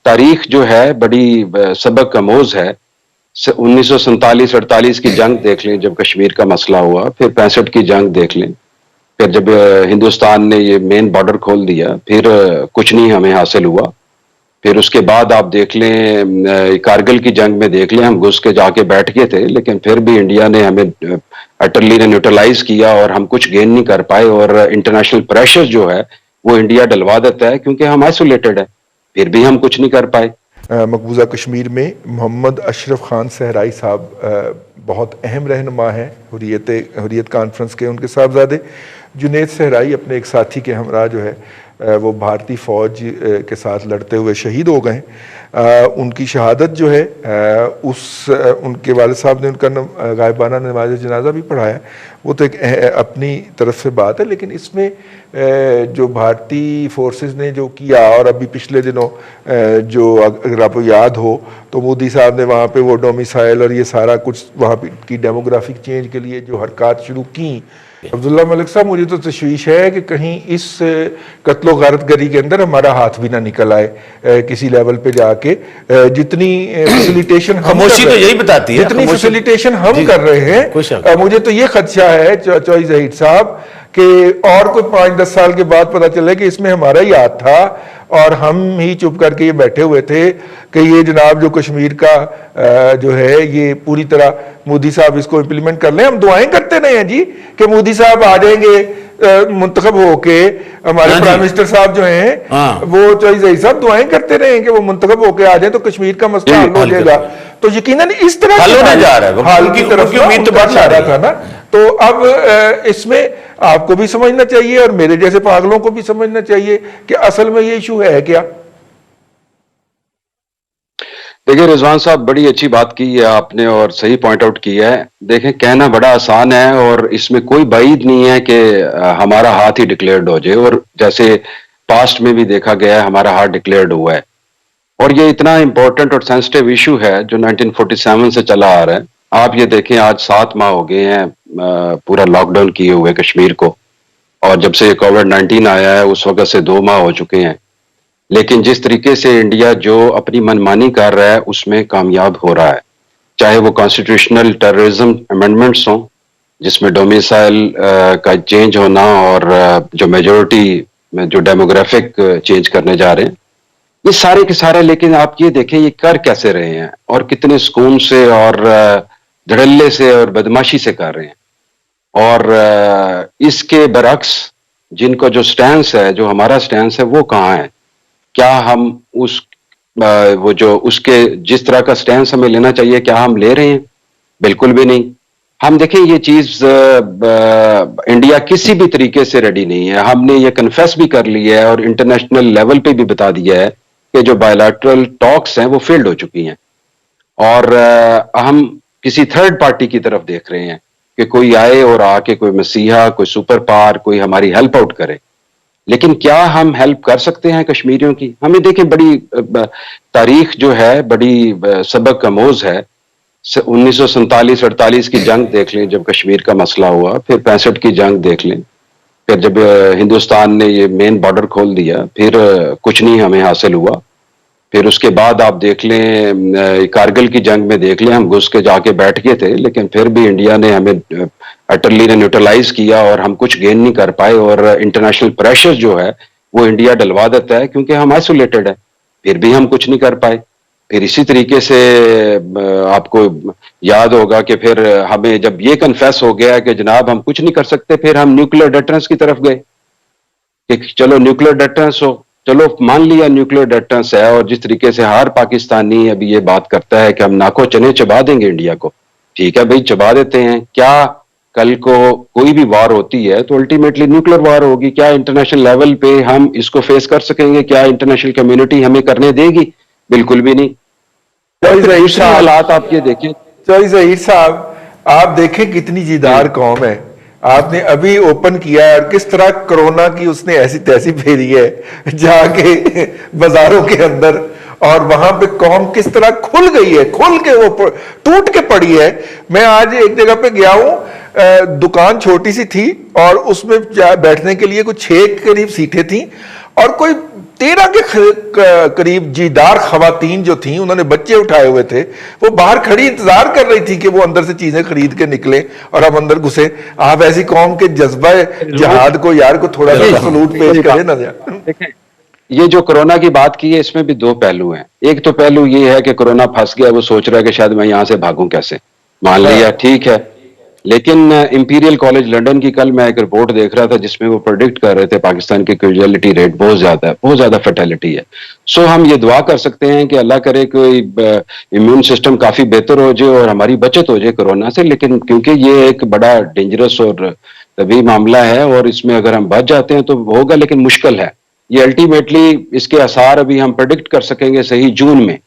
तारीख जो है बड़ी सबक आमोज है। 1947-48 की जंग देख लें जब कश्मीर का मसला हुआ, फिर 65 की जंग देख लें, फिर जब हिंदुस्तान ने ये मेन बॉर्डर खोल दिया, फिर कुछ नहीं हमें हासिल हुआ। फिर उसके बाद आप देख लें कारगिल की जंग में देख लें, हम घुस के जाके बैठ गए थे, लेकिन फिर भी इंडिया ने हमें अटरली ने न्यूट्रलाइज किया और हम कुछ गेन नहीं कर पाए। और इंटरनेशनल प्रेशर जो है वो इंडिया डलवा देता है क्योंकि हम आइसोलेटेड है, फिर भी हम कुछ नहीं कर पाए। मकबूजा कश्मीर में मोहम्मद अशरफ खान सहराई साहब बहुत अहम रहनुमा हैं हुर्रियत कॉन्फ्रेंस के। उनके साहबजादे जुनैद सहराई अपने एक साथी के हमरा जो है वो भारतीय फ़ौज के साथ लड़ते हुए शहीद हो गए। उनकी शहादत जो है उनके वालिद साहब ने उनका गायबाना नमाज जनाजा भी पढ़ाया। वो तो एक अपनी तरफ से बात है, लेकिन इसमें जो भारतीय फोर्सेस ने जो किया, और अभी पिछले दिनों जो अगर आपको याद हो तो मोदी साहब ने वहाँ पे वो डोमिसाइल और ये सारा कुछ वहाँ की डेमोग्राफिक चेंज के लिए जो हरकत शुरू की। अब्दुल्ला मलिक साहब, मुझे तो तशवीश है कि कहीं इस कत्लो गारतगरी के अंदर हमारा हाथ भी ना निकल आए किसी लेवल पे जाके। जितनी फैसिलिटेशन खामोशी तो यही बताती है, जितनी फैसिलिटेशन हम कर रहे हैं, मुझे तो ये खदशा है चौधरी ज़हीर साहब कि और कोई 5-10 साल के बाद पता चले कि इसमें हमारा ही हाथ था और हम ही चुप करके ये बैठे हुए थे कि ये जनाब जो कश्मीर का जो है ये पूरी तरह मोदी साहब इसको इम्प्लीमेंट कर लें। हम दुआएं करते रहे हैं जी कि मोदी साहब आ जाएंगे मुंतखब होके। हमारे प्राइम मिनिस्टर साहब जो हैं वो चौधरी ज़हीर साहब दुआएं करते रहे हैं कि वो मुंतखब होके आ जाए तो कश्मीर का मसला हल हो जाएगा। तो यकीनन इस तरह हल होने जा रहा है, हाल की तरफ उम्मीद तो बढ़ रहा था ना। तो अब इसमें आपको भी समझना चाहिए और मेरे जैसे पागलों को भी समझना चाहिए कि असल में ये इशू है क्या। देखिए रिजवान साहब, बड़ी अच्छी बात की है आपने और सही पॉइंट आउट किया है। देखें, कहना बड़ा आसान है और इसमें कोई बाइद नहीं है कि हमारा हाथ ही डिक्लेयर्ड हो जाए, और जैसे पास्ट में भी देखा गया है हमारा हाथ डिक्लेयर्ड हुआ है। और ये इतना इंपॉर्टेंट और सेंसिटिव इशू है जो 1947 से चला आ रहा है। आप ये देखें, आज 7 माह हो गए हैं पूरा लॉकडाउन किए हुए कश्मीर को, और जब से कोविड-19 आया है उस वक्त से 2 माह हो चुके हैं। लेकिन जिस तरीके से इंडिया जो अपनी मनमानी कर रहा है उसमें कामयाब हो रहा है, चाहे वो कॉन्स्टिट्यूशनल टेररिज्म अमेंडमेंट्स हों जिसमें डोमिसाइल का चेंज होना और जो मेजोरिटी में जो डेमोग्राफिक चेंज करने जा रहे हैं, ये सारे के सारे। लेकिन आप ये देखें ये कर कैसे रहे हैं और कितने सुकून से और धड़ल्ले से और बदमाशी से कर रहे हैं। और इसके बरक्स जिनका जो स्टैंस है, जो हमारा स्टैंस है, वो कहाँ है? क्या हम उस वो जो उसके जिस तरह का स्टैंस हमें लेना चाहिए क्या हम ले रहे हैं? बिल्कुल भी नहीं। हम देखें ये चीज इंडिया किसी भी तरीके से रेडी नहीं है। हमने ये कन्फेस भी कर लिया है और इंटरनेशनल लेवल पे भी बता दिया है कि जो बायलैटरल टॉक्स हैं वो फेल्ड हो चुकी हैं, और हम किसी थर्ड पार्टी की तरफ देख रहे हैं कि कोई आए और आके कोई मसीहा, कोई सुपर पावर, कोई हमारी हेल्प आउट करे। लेकिन क्या हम हेल्प कर सकते हैं कश्मीरियों की? हमें देखें, बड़ी तारीख जो है बड़ी सबक आमोज है। 1947-48 की जंग देख लें जब कश्मीर का मसला हुआ, फिर 65 की जंग देख लें, फिर जब हिंदुस्तान ने ये मेन बॉर्डर खोल दिया, फिर कुछ नहीं हमें हासिल हुआ। फिर उसके बाद आप देख लें कारगिल की जंग में देख लें, हम घुस के जाके बैठ गए थे, लेकिन फिर भी इंडिया ने हमें अटरली ने न्यूट्रलाइज किया और हम कुछ गेन नहीं कर पाए। और इंटरनेशनल प्रेशर जो है वो इंडिया डलवा देता है क्योंकि हम आइसोलेटेड है, फिर भी हम कुछ नहीं कर पाए। फिर इसी तरीके से आपको याद होगा कि फिर हमें जब ये कन्फेस हो गया कि जनाब हम कुछ नहीं कर सकते, फिर हम न्यूक्लियर डेटरेंस की तरफ गए कि चलो न्यूक्लियर डेटरेंस हो। चलो मान लिया न्यूक्लियर डेटरेंस है, और जिस तरीके से हर पाकिस्तानी अभी ये बात करता है कि हम नाको चने चबा देंगे इंडिया को, ठीक है भाई, चबा देते हैं। क्या कल को कोई भी वार होती है तो अल्टीमेटली न्यूक्लियर वार होगी? क्या इंटरनेशनल लेवल पे हम इसको फेस कर सकेंगे? क्या इंटरनेशनल कम्युनिटी हमें करने देगी? बिल्कुल भी नहीं। हालात आप ये देखें। चौधरी ज़हीर साहब, आप देखें कितनी जिदार कौम है। आपने अभी ओपन किया है और किस तरह कोरोना की उसने ऐसी तैसी फेरी है जाके बाजारों के अंदर, और वहां पे कौम किस तरह खुल गई है, खुल के वो टूट के पड़ी है। मैं आज एक जगह पे गया हूं, दुकान छोटी सी थी और उसमें बैठने के लिए कुछ 6 करीब सीटें थी, और कोई 13 के करीब जीदार खवातीन जो थी, उन्होंने बच्चे उठाए हुए थे, वो बाहर खड़ी इंतजार कर रही थी कि वो अंदर से चीजें खरीद के निकले और हम अंदर घुसे। आप ऐसी कौम के जज्बा जिहाद को यार को थोड़ा सा सलूट पेश करें ना यार। देखें, ये जो कोरोना की बात की है, इसमें भी दो पहलू हैं। एक तो पहलू ये है कि कोरोना फंस गया, वो सोच रहा है कि शायद मैं यहां से भागूं कैसे, मान लिया ठीक है। लेकिन इंपीरियल कॉलेज लंदन की कल मैं एक रिपोर्ट देख रहा था जिसमें वो प्रेडिक्ट कर रहे थे पाकिस्तान की कैजुअलिटी रेट बहुत ज्यादा है, बहुत ज्यादा फर्टिलिटी है। सो हम ये दुआ कर सकते हैं कि अल्लाह करे कोई इम्यून सिस्टम काफी बेहतर हो जाए और हमारी बचत हो जाए कोरोना से। लेकिन क्योंकि ये एक बड़ा डेंजरस और तभी मामला है और इसमें अगर हम बच जाते हैं तो होगा, लेकिन मुश्किल है ये। अल्टीमेटली इसके असर अभी हम प्रेडिक्ट कर सकेंगे सही जून में,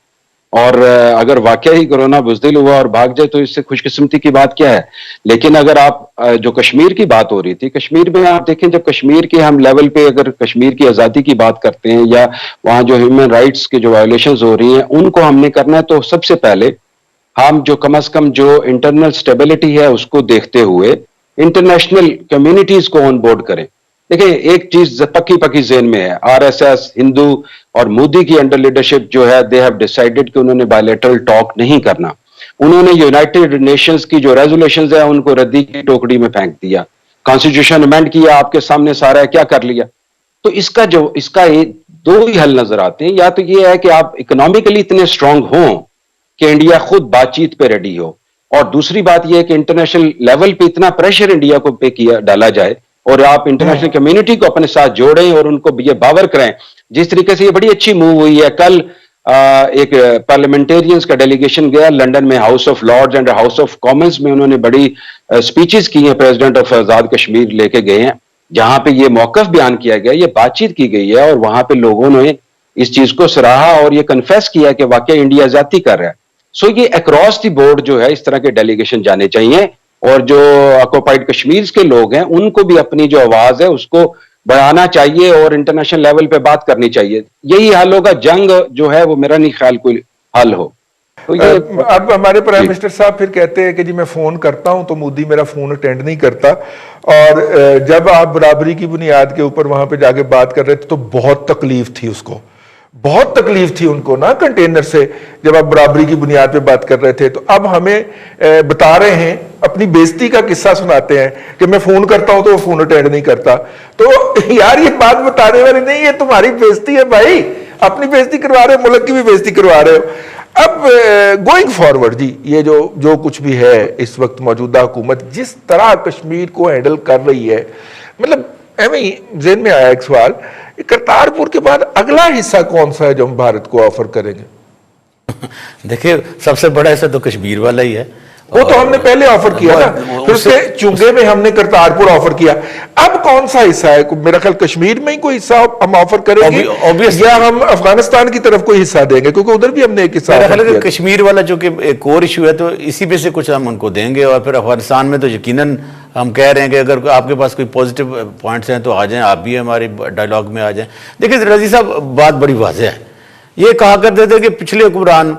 और अगर वाकई ही कोरोना बुज़दिल हुआ और भाग जाए तो इससे खुशकिस्मती की बात क्या है। लेकिन अगर आप जो कश्मीर की बात हो रही थी, कश्मीर में आप देखें, जब कश्मीर के हम लेवल पे अगर कश्मीर की आज़ादी की बात करते हैं या वहाँ जो ह्यूमन राइट्स के जो वायलेशंस हो रही हैं उनको हमने करना है, तो सबसे पहले हम जो कम से कम जो इंटरनल स्टेबिलिटी है उसको देखते हुए इंटरनेशनल कम्युनिटीज को ऑन बोर्ड करें। देखिए, एक चीज पक्की पक्की जेन में है, आरएसएस, हिंदू और मोदी की अंडर लीडरशिप जो है, दे हैव डिसाइडेड कि उन्होंने बायलैटरल टॉक नहीं करना। उन्होंने यूनाइटेड नेशंस की जो रेजोल्यूशंस है उनको रद्दी की टोकरी में फेंक दिया, कॉन्स्टिट्यूशन अमेंड किया, आपके सामने सारा है, क्या कर लिया। तो इसका दो ही हल नजर आते हैं। या तो ये है कि आप इकोनॉमिकली इतने स्ट्रांग हों कि इंडिया खुद बातचीत पे रेडी हो, और दूसरी बात यह है कि इंटरनेशनल लेवल पे इतना प्रेशर इंडिया को पे किया डाला जाए और आप इंटरनेशनल कम्युनिटी को अपने साथ जोड़ें और उनको ये बावर कराएं। जिस तरीके से ये बड़ी अच्छी मूव हुई है, कल एक पार्लियामेंटेरियंस का डेलीगेशन गया लंदन में, House of Lords and House of Commons में, उन्होंने बड़ी स्पीचेस की हैं, प्रेसिडेंट ऑफ आजाद कश्मीर लेके गए हैं, जहां पे ये मौकफ बयान किया गया, ये बातचीत की गई है और वहां पे लोगों ने इस चीज को सराहा और ये कन्फेस किया कि वाकई इंडिया ज्यादती कर रहा है। सो ये अक्रॉस द बोर्ड जो है इस तरह के डेलीगेशन जाने चाहिए, और जो ऑक्युपाइड कश्मीर के लोग हैं उनको भी अपनी जो आवाज है उसको बढ़ाना चाहिए और इंटरनेशनल लेवल पे बात करनी चाहिए। यही हल होगा, जंग जो है वो मेरा नहीं ख्याल कोई हल हो। तो ये अब हमारे प्राइम मिनिस्टर साहब फिर कहते हैं कि जी मैं फोन करता हूं तो मोदी मेरा फोन अटेंड नहीं करता, और जब आप बराबरी की बुनियाद के ऊपर वहां पे जाके बात कर रहे थे तो बहुत तकलीफ थी उसको, बहुत तकलीफ थी उनको ना कंटेनर से, जब आप बराबरी की बुनियाद पे बात कर रहे थे। तो अब हमें बता रहे हैं, अपनी बेइज्जती का किस्सा सुनाते हैं कि मैं फोन करता हूं तो वो फोन अटेंड नहीं करता। तो यार ये बात बताने वाली नहीं, ये तुम्हारी बेइज्जती है भाई, अपनी बेइज्जती करवा रहे हो, मुल्क की भी बेइज्जती करवा रहे हो। अब गोइंग फॉरवर्ड जी, ये जो कुछ भी है इस वक्त मौजूदा हुकूमत जिस तरह कश्मीर को हैंडल कर रही है, मतलब एवं जेन में आया एक सवाल, करतारपुर के बाद अगला हिस्सा कौन सा है जो हम भारत को ऑफर करेंगे? देखिए, सबसे बड़ा हिस्सा तो कश्मीर वाला ही है। वो तो हमने पहले ऑफर किया ना, फिर उसके चुंगे में हमने करतारपुर ऑफर किया। अब कौन सा हिस्सा है? मेरा ख्याल कश्मीर में ही कोई हिस्सा हम ऑफर करेंगे या हम अफगानिस्तान की तरफ कोई हिस्सा देंगे, क्योंकि उधर भी हमने एक हिस्सा ऑफर किया। कश्मीर वाला जो कि एक और इशू है, तो इसी में से कुछ हम उनको देंगे। और फिर अफगानिस्तान में तो यकीनन हम कह रहे हैं कि अगर आपके पास कोई पॉजिटिव पॉइंट्स हैं तो आ जाएं, आप भी हमारे डायलॉग में आ जाएं। देखिए रजी साहब, बात बड़ी वाज़ेह है। ये कहा करते थे कि पिछले हुक्मरान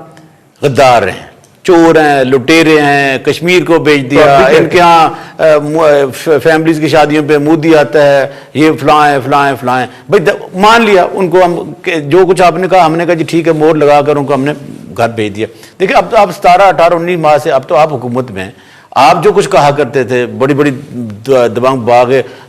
गद्दार हैं, चोर हैं, लुटेरे हैं, कश्मीर को बेच दिया, इनके यहाँ फैमिलीज की शादियों पे मोदी आता है, ये फलाएं फलाएं फलाएं। भाई मान लिया उनको, हम जो कुछ आपने कहा हमने कहा जी ठीक है, मोहर लगा कर उनको हमने घर भेज दिया। देखिए अब तो आप 17, 18, 19 माह से अब तो आप हुकूमत में हैं। आप जो कुछ कहा करते थे, बड़ी बड़ी दबंग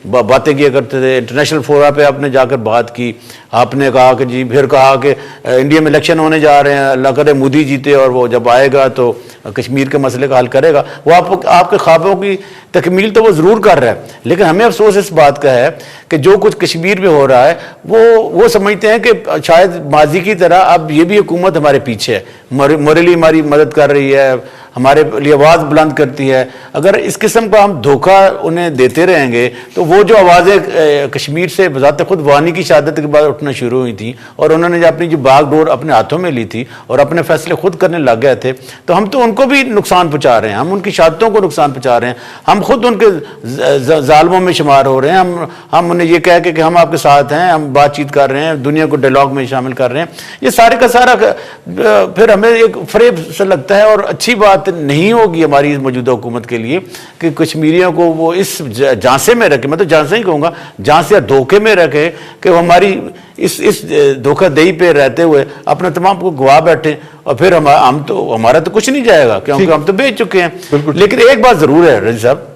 बातें किया करते थे, इंटरनेशनल फोरा पे आपने जाकर बात की, आपने कहा कि जी, फिर कहा कि इंडिया में इलेक्शन होने जा रहे हैं, अल्लाह करे मोदी जीते और वो जब आएगा तो कश्मीर के मसले का हल करेगा। वो आपके ख्वाबों की तकमील तो वो ज़रूर कर रहा है, लेकिन हमें अफसोस इस बात का है कि जो कुछ कश्मीर में हो रहा है वो समझते हैं कि शायद माजी की तरह अब ये भी हुकूमत हमारे पीछे है, मोरली हमारी मदद कर रही है, हमारे लिए आवाज़ बुलंद करती है। अगर इस किस्म का हम धोखा उन्हें देते रहेंगे तो वो जो आवाज़ें कश्मीर से बज़ात खुद वानी की शहादत के बाद उठना शुरू हुई थी और उन्होंने अपनी जो बागडोर अपने हाथों में ली थी और अपने फैसले खुद करने लग गए थे, तो हम तो उनको भी नुकसान पहुँचा रहे हैं, हम उनकी शहादतों को नुकसान पहुँचा रहे हैं, हम खुद उनके जालमों में शुमार हो रहे हैं। हम उन्हें ये कह के कि हम आपके साथ हैं, हम बातचीत कर रहे हैं, दुनिया को डायलॉग में शामिल कर रहे हैं। ये सारे का सारा फिर हमें एक फरेब सा लगता है। और अच्छी बात बात नहीं होगी हमारी मौजूदा हुकूमत के लिए कि कश्मीरियों को वो इस झांसे में रखे, मैं तो झांसे ही कहूँगा, झांसे या धोखे में रखे कि वो हमारी इस धोखाधड़ी पे रहते हुए अपना तमाम को गवा बैठे और फिर हम तो हमारा तो कुछ नहीं जाएगा क्योंकि हम तो बेच चुके हैं। लेकिन एक बात जरूर है रजी साहब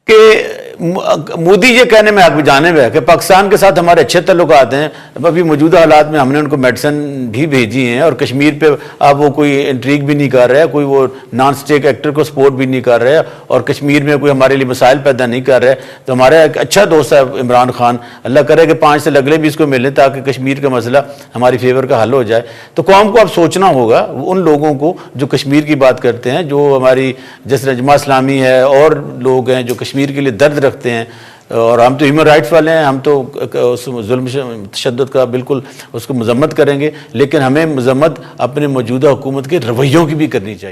कि मोदी ये कहने में आप जाने में है कि पाकिस्तान के साथ हमारे अच्छे ताल्लुकात हैं, अभी मौजूदा हालात में हमने उनको मेडिसिन भी भेजी हैं और कश्मीर पे अब वो कोई इंट्रीग भी नहीं कर रहा है, कोई वो नॉन स्टेट एक्टर को सपोर्ट भी नहीं कर रहा है और कश्मीर में कोई हमारे लिए मसाइल पैदा नहीं कर रहा है। तो हमारा एक अच्छा दोस्त है इमरान खान, अल्लाह करे कि 5 साल अगले भी इसको मिले ताकि कश्मीर का मसला हमारी फेवर का हल हो जाए। तो कौम को अब सोचना होगा उन लोगों को जो कश्मीर की बात करते हैं, जो हमारी जैसे जमात इस्लामी है और लोग हैं जो कश्मीर के लिए दर्द रखते हैं, और हम तो ह्यूमन राइट्स वाले हैं, हम तो उस जुल्म तशद्दुद का बिल्कुल उसको मजम्मत करेंगे, लेकिन हमें मजम्मत अपने मौजूदा हुकूमत के रवैयों की भी करनी चाहिए।